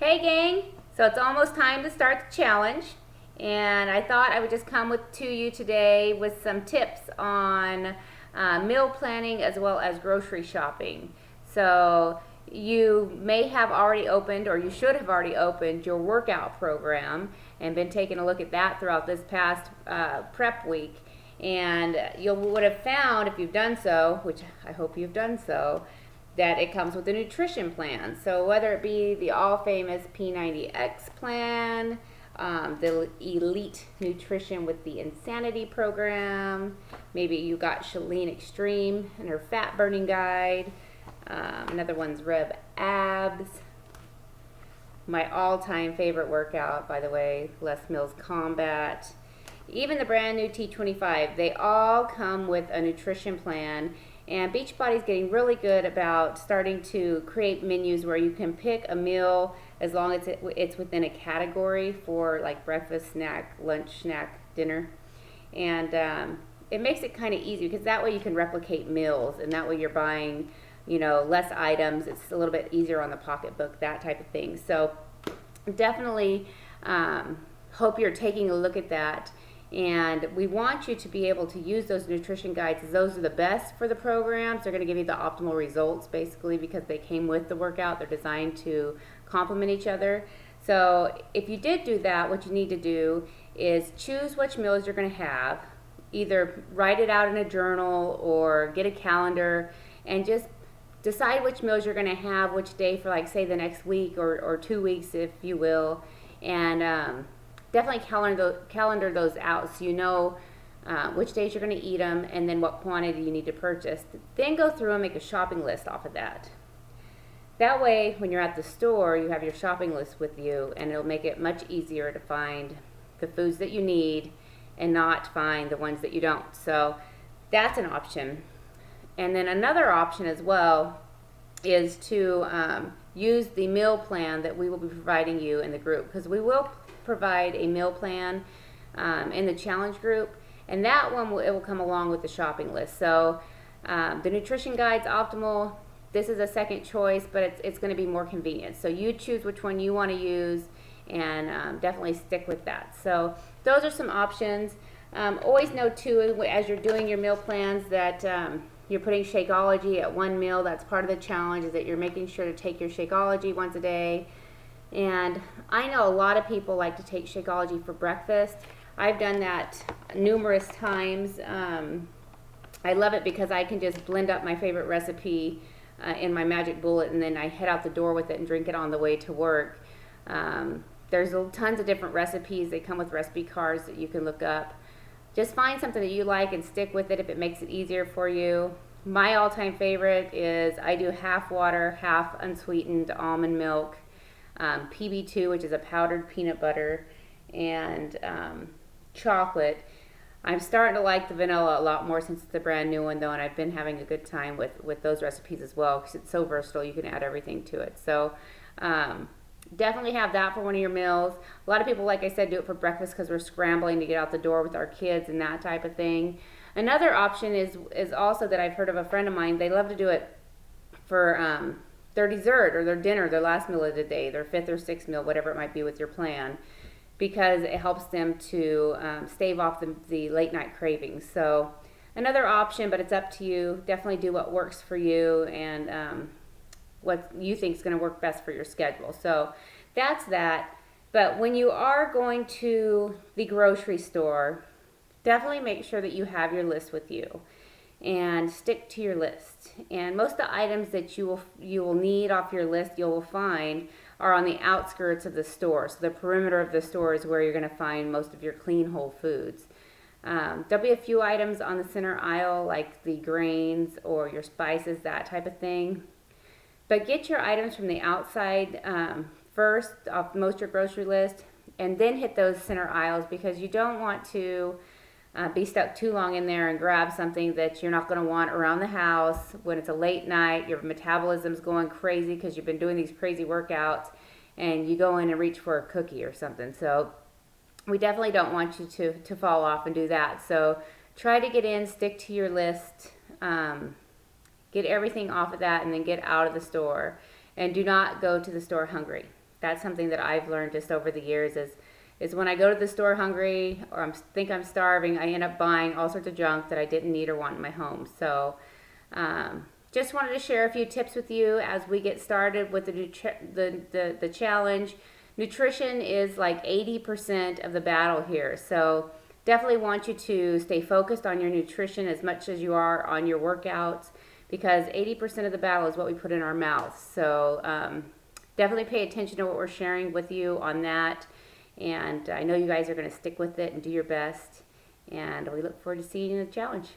Hey gang, so it's almost time to start the challenge, and I thought I would just come to you today with some tips on meal planning as well as grocery shopping. So you may have already opened, or you should have already opened, your workout program and been taking a look at that throughout this past prep week. And you would have found, if you've done so, which I hope you've done so, that it comes with a nutrition plan. So whether it be the all famous P90X plan, the Elite Nutrition with the Insanity program, maybe you got Shalene Extreme and her fat burning guide, another one's Rev Abs, my all-time favorite workout, by the way, Les Mills Combat, even the brand new T25. They all come with a nutrition plan, and Beachbody is getting really good about starting to create menus where you can pick a meal as long as it's within a category for like breakfast, snack, lunch, snack, dinner. And it makes it kind of easy because that way you can replicate meals, and that way you're buying, less items. It's a little bit easier on the pocketbook, that type of thing. So definitely hope you're taking a look at that. And we want you to be able to use those nutrition guides, as those are the best for the programs. They're going to give you the optimal results, basically, because they came with the workout. They're designed to complement each other. So if you did do that, what you need to do is choose which meals you're going to have. Either write it out in a journal or get a calendar and just decide which meals you're going to have, which day for, like, say, the next week or 2 weeks, if you will. And definitely calendar those out so you know which days you're going to eat them and then what quantity you need to purchase. Then go through and make a shopping list off of that. That way, when you're at the store, you have your shopping list with you, and it'll make it much easier to find the foods that you need and not find the ones that you don't. So that's an option. And then another option as well is to use the meal plan that we will be providing you in the group, because we will provide a meal plan in the challenge group, and that one it will come along with the shopping list. So the nutrition guide's optimal. This is a second choice, but it's going to be more convenient. So you choose which one you want to use, and definitely stick with that. So those are some options. Always know too, as you're doing your meal plans, that you're putting Shakeology at one meal. That's part of the challenge, is that you're making sure to take your Shakeology once a day. And I know a lot of people like to take Shakeology for breakfast. I've done that numerous times. I love it because I can just blend up my favorite recipe in my magic bullet, and then I head out the door with it and drink it on the way to work. There's tons of different recipes. They come with recipe cards that you can look up. Just find something that you like and stick with it if it makes it easier for you. My all-time favorite is I do half water, half unsweetened almond milk, PB2, which is a powdered peanut butter, and chocolate. I'm starting to like the vanilla a lot more since it's a brand new one, though, and I've been having a good time with those recipes as well, because it's so versatile. You can add everything to it. So definitely have that for one of your meals. A lot of people, like I said, do it for breakfast because we're scrambling to get out the door with our kids and that type of thing. Another option is also that I've heard of a friend of mine. They love to do it for their dessert or their dinner, their last meal of the day, their fifth or sixth meal, whatever it might be with your plan, because it helps them to stave off the late night cravings. So another option, but it's up to you. Definitely do what works for you and what you think is going to work best for your schedule. So that's that. But when you are going to the grocery store, definitely make sure that you have your list with you and stick to your list. And most of the items that you will need off your list, you will find, are on the outskirts of the store. So the perimeter of the store is where you're going to find most of your clean whole foods. There'll be a few items on the center aisle, like the grains or your spices, that type of thing. But get your items from the outside first off most of your grocery list, and then hit those center aisles, because you don't want to be stuck too long in there and grab something that you're not going to want around the house when it's a late night, your metabolism's going crazy because you've been doing these crazy workouts, and you go in and reach for a cookie or something. So we definitely don't want you to fall off and do that. So try to get in, stick to your list, get everything off of that, and then get out of the store. And do not go to the store hungry. that's something that I've learned just over the years is when I go to the store hungry or think I'm starving, I end up buying all sorts of junk that I didn't need or want in my home. So just wanted to share a few tips with you as we get started with the challenge. Nutrition is like 80% of the battle here. So definitely want you to stay focused on your nutrition as much as you are on your workouts, because 80% of the battle is what we put in our mouths. So definitely pay attention to what we're sharing with you on that. And I know you guys are going to stick with it and do your best. And we look forward to seeing you in the challenge.